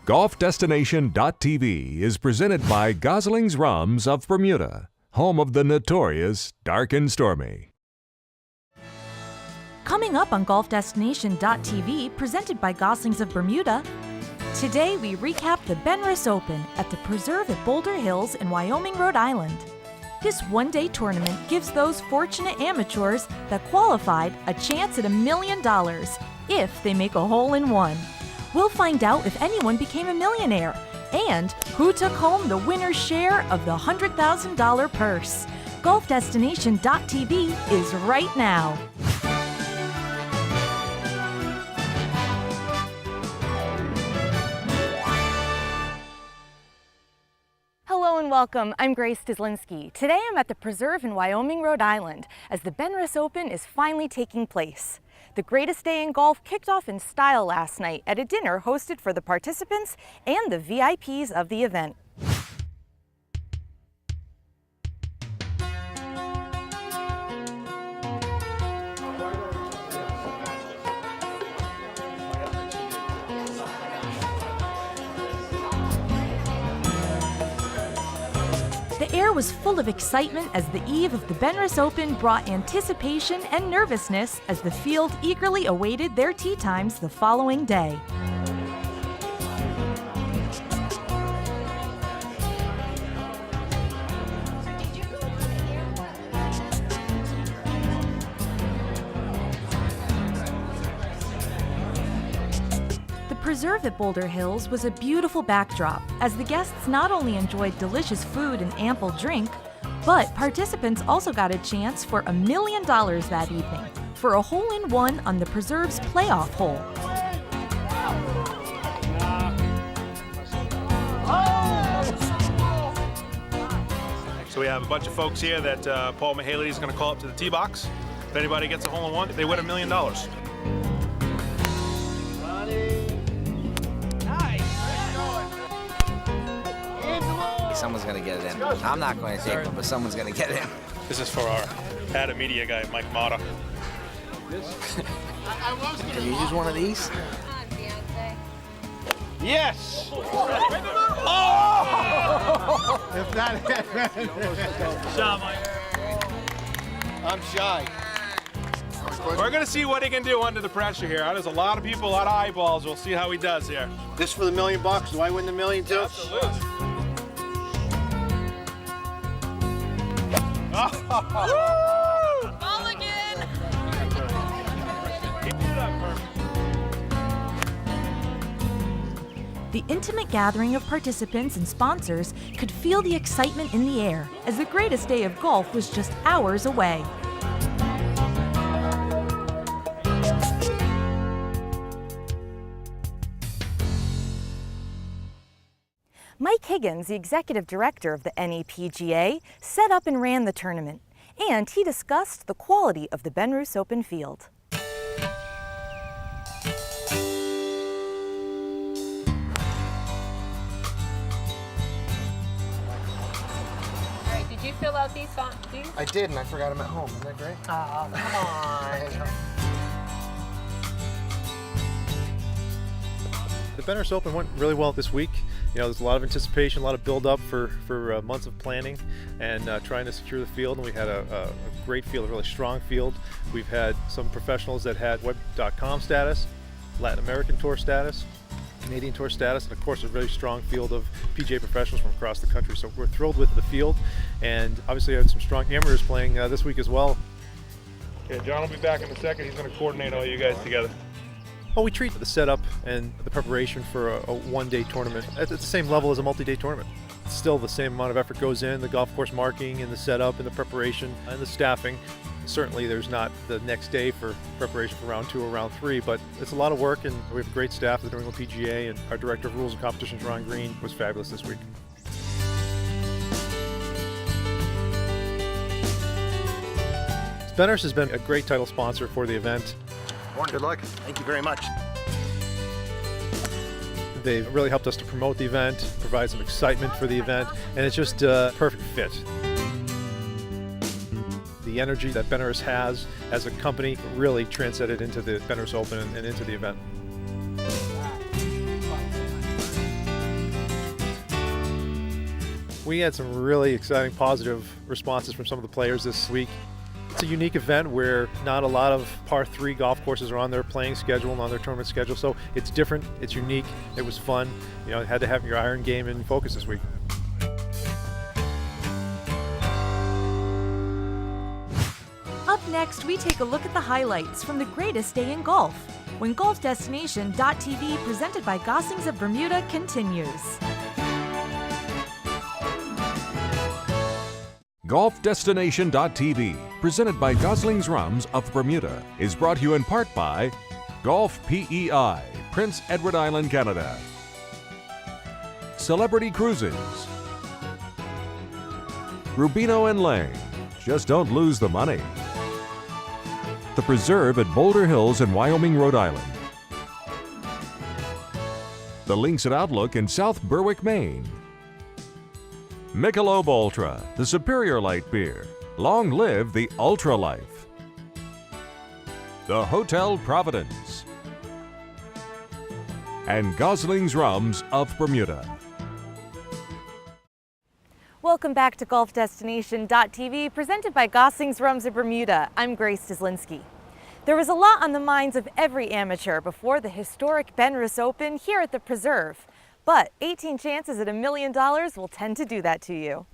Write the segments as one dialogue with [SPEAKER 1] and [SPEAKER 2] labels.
[SPEAKER 1] GolfDestination.tv is presented by Gosling's Rums of Bermuda, home of the notorious Dark and Stormy.
[SPEAKER 2] Coming up on GolfDestination.tv, presented by Goslings of Bermuda, today we recap the Benrus Open at the Preserve at Boulder Hills in Wyoming, Rhode Island. This one-day tournament gives those fortunate amateurs that qualified a chance at $1 million if they make a hole-in-one. We'll find out if anyone became a millionaire and who took home the winner's share of the $100,000 purse. GolfDestination.tv is right now. Hello and welcome. I'm Grace Dyslinski. Today I'm at the Preserve in Wyoming, Rhode Island, as the Benrus Open is finally taking place. The greatest day in golf kicked off in style last night at a dinner hosted for the participants and the VIPs of the event. The air was full of excitement as the eve of the Benrus Open brought anticipation and nervousness as the field eagerly awaited their tee times the following day. The Preserve at Boulder Hills was a beautiful backdrop as the guests not only enjoyed delicious food and ample drink, but participants also got a chance for $1 million that evening for a hole-in-one on the Preserve's playoff hole.
[SPEAKER 3] So we have a bunch of folks here that Paul Mahaley is going to call up to the tee box. If anybody gets a hole-in-one, they win $1 million.
[SPEAKER 4] Someone's going to get it in. I'm not going to take one, but someone's going to get it in.
[SPEAKER 3] This is for our Ada Media guy, Mike Mata.
[SPEAKER 4] Can you use one of these?
[SPEAKER 3] Yes! Oh!
[SPEAKER 5] If that I'm shy.
[SPEAKER 3] We're going to see what he can do under the pressure here. There's a lot of people, a lot of eyeballs. We'll see how he does here.
[SPEAKER 5] This for the $1 million? Do I win the $1 million too?
[SPEAKER 3] Absolutely.
[SPEAKER 2] Mulligan! The intimate gathering of participants and sponsors could feel the excitement in the air as the greatest day of golf was just hours away. Mike Higgins, the executive director of the NEPGA, set up and ran the tournament, and he discussed the quality of the Benrus Open field.
[SPEAKER 6] All right, did you fill out these?
[SPEAKER 5] I did, and I forgot them at home. Isn't that great?
[SPEAKER 6] Oh, come on.
[SPEAKER 7] The Benrus Open went really well this week. You know, there's a lot of anticipation, a lot of build-up for months of planning and trying to secure the field. And we had a great field, a really strong field. We've had some professionals that had Web.com status, Latin American Tour status, Canadian Tour status, and of course a really strong field of PGA professionals from across the country. So we're thrilled with the field, and obviously I had some strong amateurs playing this week as well.
[SPEAKER 3] Yeah, John will be back in a second. He's going to coordinate all you guys together.
[SPEAKER 7] Well, we treat the setup and the preparation for a one-day tournament at the same level as a multi-day tournament. Still the same amount of effort goes in, the golf course marking and the setup and the preparation and the staffing. Certainly there's not the next day for preparation for round 2 or round 3, but it's a lot of work, and we have a great staff at the New England PGA, and our Director of Rules and Competitions, Ron Green, was fabulous this week. Benrus has been a great title sponsor for the event.
[SPEAKER 5] Warren, good luck. Thank you very much.
[SPEAKER 7] They've really helped us to promote the event, provide some excitement for the event, and it's just a perfect fit. The energy that Benrus has as a company really transcended into the Benrus Open and into the event. We had some really exciting positive responses from some of the players this week. It's a unique event where not a lot of par 3 golf courses are on their playing schedule and on their tournament schedule, so it's different, it's unique, it was fun. You know, had to have your iron game in focus this week.
[SPEAKER 2] Up next, we take a look at the highlights from the greatest day in golf, when GolfDestination.tv, presented by Goslings of Bermuda, continues.
[SPEAKER 1] GolfDestination.tv, presented by Goslings Rums of Bermuda, is brought to you in part by Golf PEI, Prince Edward Island, Canada. Celebrity Cruises. Rubino and Lang, just don't lose the money. The Preserve at Boulder Hills in Wyoming, Rhode Island. The Links at Outlook in South Berwick, Maine. Michelob Ultra, the superior light beer. Long live the Ultra Life. The Hotel Providence. And Goslings Rums of Bermuda.
[SPEAKER 2] Welcome back to GolfDestination.tv, presented by Goslings Rums of Bermuda. I'm Grace Dyslinski. There was a lot on the minds of every amateur before the historic Benrus Open here at the Preserve. But 18 chances at $1 million will tend to do that to you.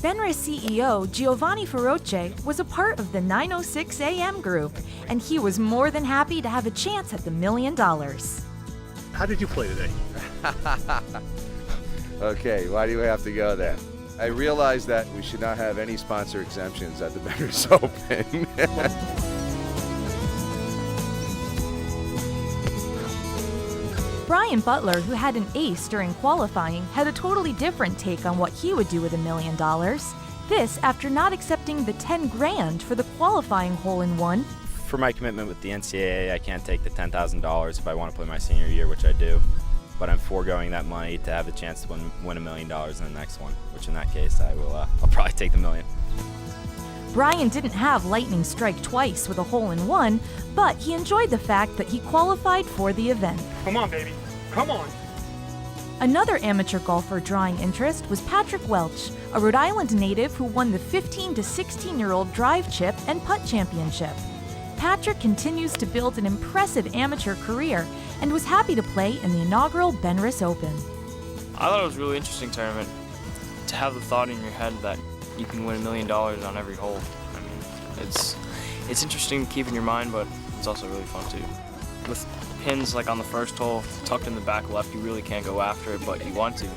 [SPEAKER 2] Benrus CEO Giovanni Feroce was a part of the 9:06 a.m. group, and he was more than happy to have a chance at the $1 million.
[SPEAKER 3] How did you play today?
[SPEAKER 8] Okay, why do you have to go there? I realize that we should not have any sponsor exemptions at the Benrus Open.
[SPEAKER 2] Brian Butler, who had an ace during qualifying, had a totally different take on what he would do with $1 million. This after not accepting the $10 grand for the qualifying hole-in-one.
[SPEAKER 9] For my commitment with the NCAA, I can't take the $10,000 if I want to play my senior year, which I do. But I'm foregoing that money to have the chance to win $1 million in the next one, which in that case, I'll probably take the $1 million.
[SPEAKER 2] Brian didn't have lightning strike twice with a hole-in-one, but he enjoyed the fact that he qualified for the event.
[SPEAKER 3] Come on, baby. Come on.
[SPEAKER 2] Another amateur golfer drawing interest was Patrick Welch, a Rhode Island native who won the 15 to 16-year-old drive chip and putt championship. Patrick continues to build an impressive amateur career and was happy to play in the inaugural Benrus Open.
[SPEAKER 10] I thought it was a really interesting tournament to have the thought in your head that you can win $1 million on every hole. I mean, it's interesting to keep in your mind, but it's also really fun too. With pins like on the first hole, tucked in the back left, you really can't go after it, but you want to.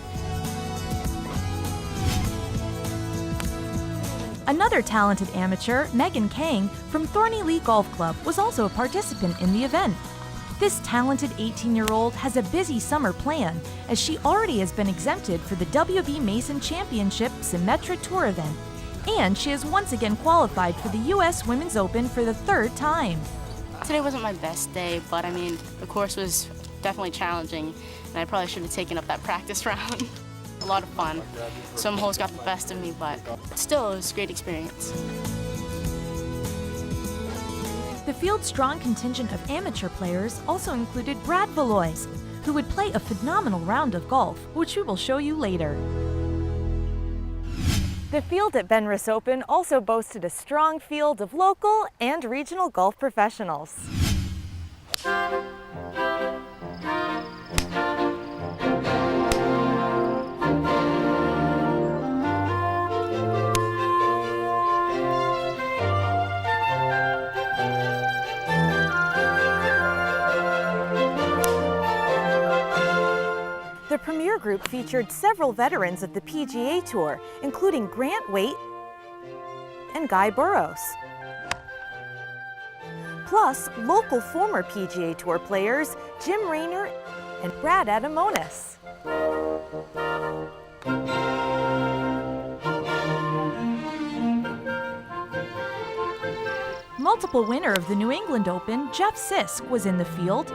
[SPEAKER 2] Another talented amateur, Megan Kang, from Thorny Lee Golf Club, was also a participant in the event. This talented 18-year-old has a busy summer plan, as she already has been exempted for the WB Mason Championship Symetra Tour event, and she has once again qualified for the U.S. Women's Open for the 3rd time.
[SPEAKER 11] Today wasn't my best day, but I mean, the course was definitely challenging, and I probably should have taken up that practice round. A lot of fun. Some holes got the best of me, but still, it was a great experience.
[SPEAKER 2] The field's strong contingent of amateur players also included Brad Valois, who would play a phenomenal round of golf, which we will show you later. The field at Benrus Open also boasted a strong field of local and regional golf professionals. The Premier Group featured several veterans of the PGA Tour, including Grant Waite and Guy Burrows. Plus, local former PGA Tour players Jim Raynor and Brad Adamonis. Multiple winner of the New England Open, Jeff Sisk, was in the field.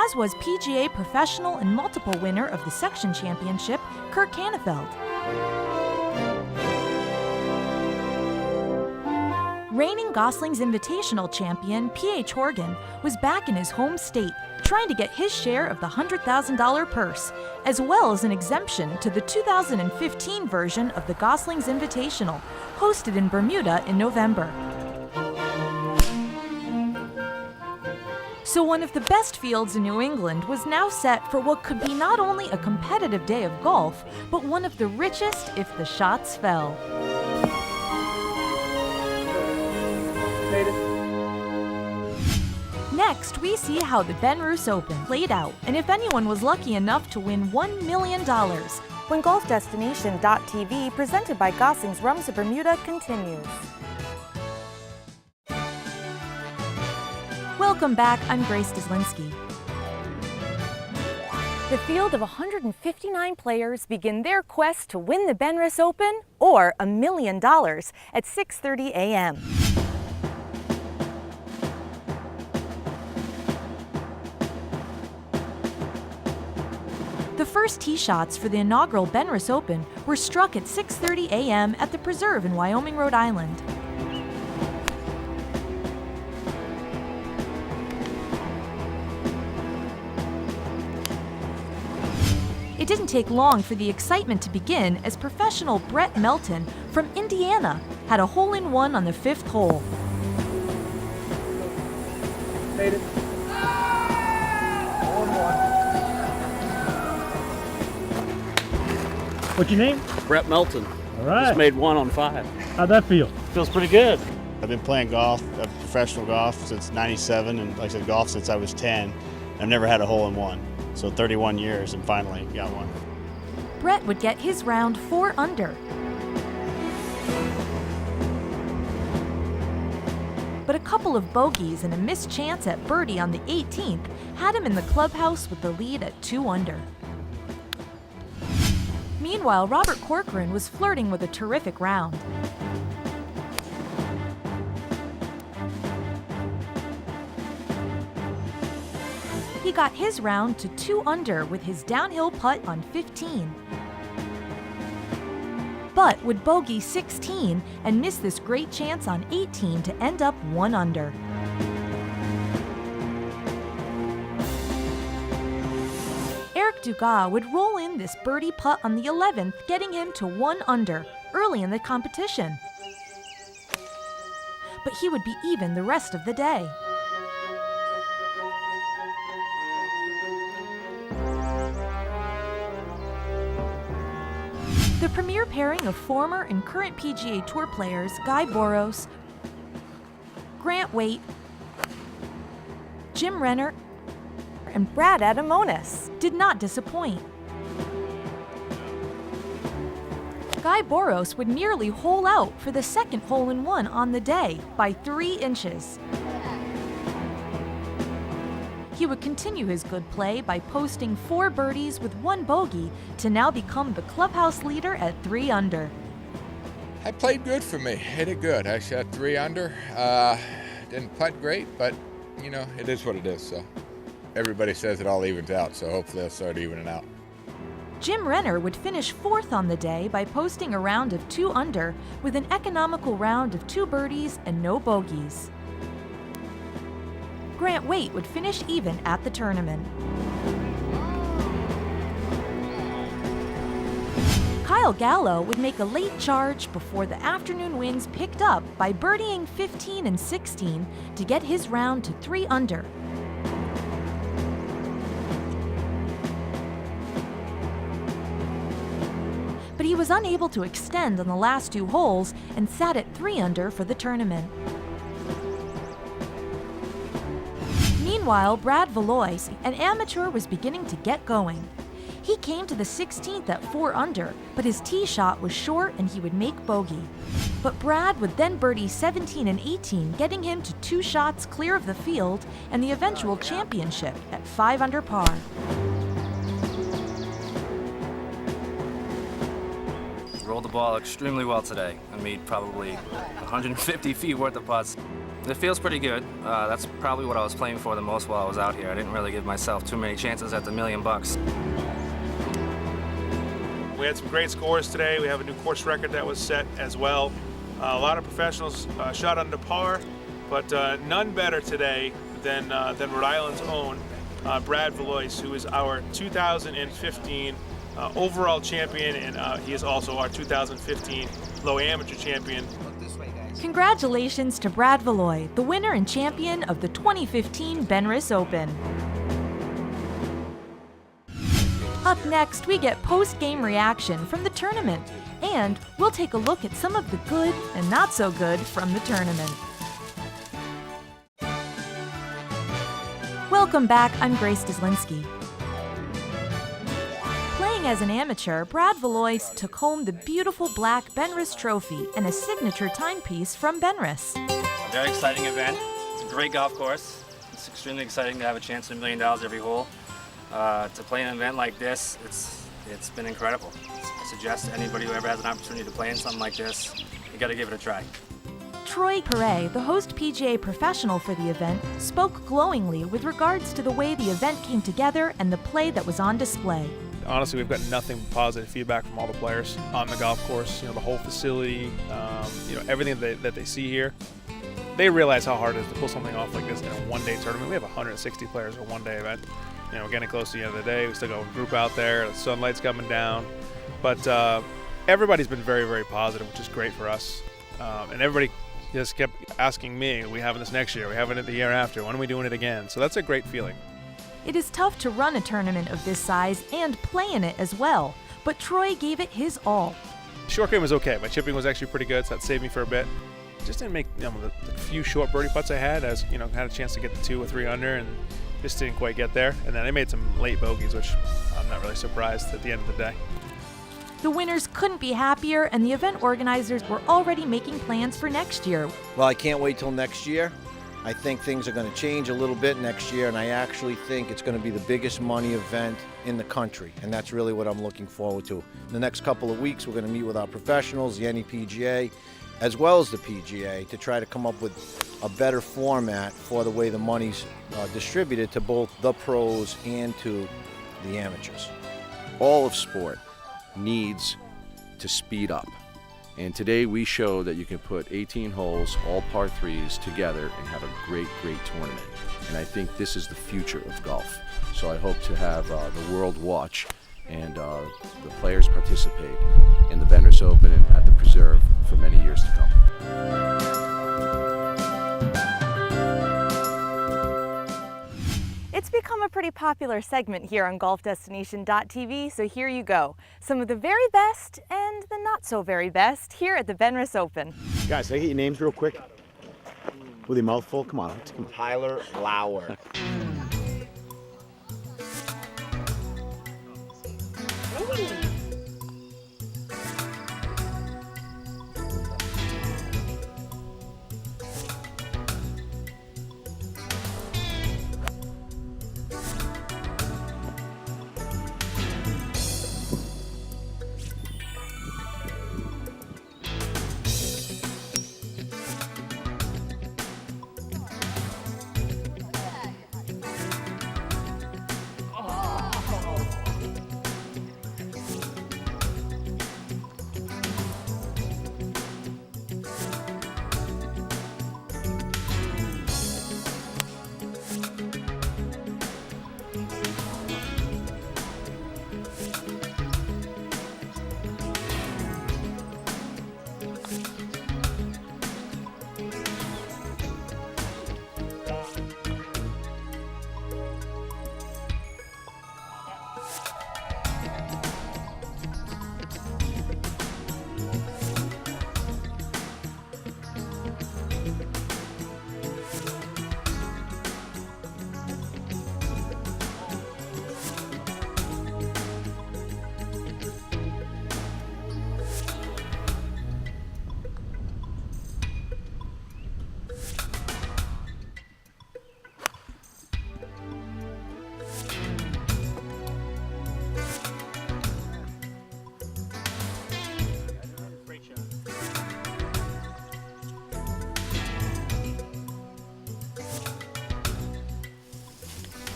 [SPEAKER 2] as was PGA professional and multiple winner of the section championship, Kurt Kannefeld. Reigning Gosling's Invitational champion, P.H. Horgan, was back in his home state, trying to get his share of the $100,000 purse, as well as an exemption to the 2015 version of the Gosling's Invitational, hosted in Bermuda in November. So one of the best fields in New England was now set for what could be not only a competitive day of golf, but one of the richest if the shots fell. Next, we see how the Benrus Open played out, and if anyone was lucky enough to win $1 million. When GolfDestination.tv, presented by Gosling's Rums of Bermuda, continues. Welcome back, I'm Grace Dyslinski. The field of 159 players begin their quest to win the Benrus Open, or $1 million, at 6:30 a.m. The first tee shots for the inaugural Benrus Open were struck at 6:30 a.m. at the Preserve in Wyoming, Rhode Island. It didn't take long for the excitement to begin as professional Brett Melton from Indiana had a hole-in-one on the 5th hole.
[SPEAKER 12] Made it. What's your name?
[SPEAKER 13] Brett Melton.
[SPEAKER 12] All right.
[SPEAKER 13] Just made 1 on 5.
[SPEAKER 12] How'd that feel?
[SPEAKER 13] Feels pretty good.
[SPEAKER 14] I've been playing golf, professional golf, since '97, and like I said, golf since I was 10. I've never had a hole-in-one, so 31 years, and finally got one.
[SPEAKER 2] Brett would get his round 4 under. But a couple of bogeys and a missed chance at birdie on the 18th had him in the clubhouse with the lead at 2 under. Meanwhile, Robert Corcoran was flirting with a terrific round. He got his round to 2 under with his downhill putt on 15. But would bogey 16 and miss this great chance on 18 to end up 1 under. Eric Dugas would roll in this birdie putt on the 11th, getting him to 1 under early in the competition. But he would be even the rest of the day. The premier pairing of former and current PGA Tour players Guy Boros, Grant Waite, Jim Renner, and Brad Adamonis did not disappoint. Guy Boros would nearly hole out for the second hole-in-one on the day by 3 inches. He would continue his good play by posting 4 birdies with 1 bogey to now become the clubhouse leader at 3 under.
[SPEAKER 15] I played good for me. Hit it good. I shot 3 under. Didn't putt great, but you know, it is what it is. So everybody says it all evens out, so hopefully it'll start evening out.
[SPEAKER 2] Jim Renner would finish 4th on the day by posting a round of 2 under with an economical round of 2 birdies and no bogeys. Grant Waite would finish even at the tournament. Kyle Gallo would make a late charge before the afternoon winds picked up by birdieing 15 and 16 to get his round to 3 under. But he was unable to extend on the last 2 holes and sat at 3 under for the tournament. Meanwhile, Brad Valois, an amateur, was beginning to get going. He came to the 16th at 4 under, but his tee shot was short and he would make bogey. But Brad would then birdie 17 and 18, getting him to 2 shots clear of the field and the eventual championship at 5 under par.
[SPEAKER 16] Rolled the ball extremely well today. I made probably 150 feet worth of putts. It feels pretty good. That's probably what I was playing for the most while I was out here. I didn't really give myself too many chances at the $1 million.
[SPEAKER 3] We had some great scores today. We have a new course record that was set as well. A lot of professionals shot under par, but none better today than Rhode Island's own Brad Valois, who is our 2015 overall champion, and he is also our 2015 low amateur champion.
[SPEAKER 2] Congratulations to Brad Valois, the winner and champion of the 2015 Benrus Open. Up next, we get post-game reaction from the tournament, and we'll take a look at some of the good and not so good from the tournament. Welcome back, I'm Grace Dyslinski. Playing as an amateur, Brad Valois took home the beautiful black Benrus trophy and a signature timepiece from Benrus.
[SPEAKER 16] A very exciting event. It's a great golf course. It's extremely exciting to have a chance at $1 million every hole. To play an event like this, it's been incredible. I suggest to anybody who ever has an opportunity to play in something like this, you got to give it a try.
[SPEAKER 2] Troy Perret, the host PGA professional for the event, spoke glowingly with regards to the way the event came together and the play that was on display.
[SPEAKER 7] Honestly, we've got nothing but positive feedback from all the players on the golf course. You know, the whole facility, you know, everything that they see here. They realize how hard it is to pull something off like this in a one-day tournament. We have 160 players in a one-day event. You know, we're getting close to the end of the day. We still got a group out there. The sunlight's coming down. But everybody's been very, very positive, which is great for us. And everybody just kept asking me, are we having this next year? Are we having it the year after? When are we doing it again? So that's a great feeling.
[SPEAKER 2] It is tough to run a tournament of this size and play in it as well, but Troy gave it his all.
[SPEAKER 7] Short game was okay. My chipping was actually pretty good, so that saved me for a bit. Just didn't make, you know, the few short birdie putts I had, as you know, had a chance to get the 2 or 3 under, and just didn't quite get there. And then I made some late bogeys, which I'm not really surprised at the end of the day.
[SPEAKER 2] The winners couldn't be happier, and the event organizers were already making plans for next year.
[SPEAKER 5] Well, I can't wait till next year. I think things are going to change a little bit next year, and I actually think it's going to be the biggest money event in the country, and that's really what I'm looking forward to. In the next couple of weeks, we're going to meet with our professionals, the NEPGA, as well as the PGA, to try to come up with a better format for the way the money's distributed to both the pros and to the amateurs.
[SPEAKER 8] All of sport needs to speed up. And today we show that you can put 18 holes, all par 3s together and have a great, great tournament. And I think this is the future of golf. So I hope to have the world watch and the players participate in the Benrus Open and at the Preserve for many years to come.
[SPEAKER 2] It's become a pretty popular segment here on GolfDestination.tv, so here you go. Some of the very best and the not so very best here at the Benrus Open.
[SPEAKER 17] Guys, can I get your names real quick? With your mouth full? Come on.
[SPEAKER 4] Tyler Lauer.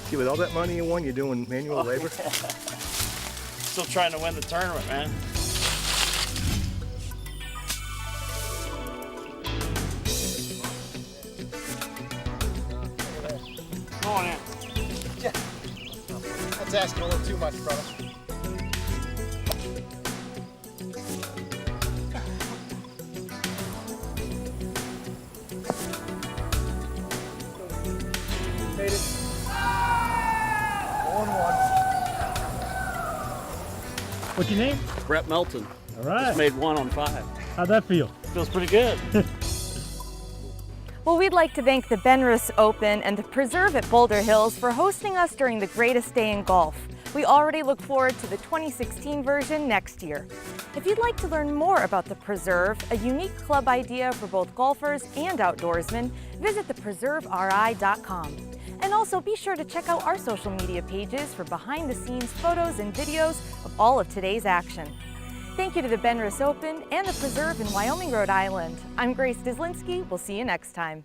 [SPEAKER 17] See, with all that money you won, you're doing manual labor?
[SPEAKER 13] Still trying to win the tournament, man. Come on in.
[SPEAKER 4] That's asking a little too much, brother.
[SPEAKER 12] Made it.
[SPEAKER 4] 1-1.
[SPEAKER 12] What's your name?
[SPEAKER 13] Brett Melton.
[SPEAKER 12] All right.
[SPEAKER 13] Just made 1 on 5.
[SPEAKER 12] How'd that feel?
[SPEAKER 13] Feels pretty good.
[SPEAKER 2] Well, we'd like to thank the Benrus Open and the Preserve at Boulder Hills for hosting us during the greatest day in golf. We already look forward to the 2016 version next year. If you'd like to learn more about the Preserve, a unique club idea for both golfers and outdoorsmen, visit thepreserveri.com. And also be sure to check out our social media pages for behind-the-scenes photos and videos of all of today's action. Thank you to the Benrus Open and the Preserve in Wyoming, Rhode Island. I'm Grace Dyslinski. We'll see you next time.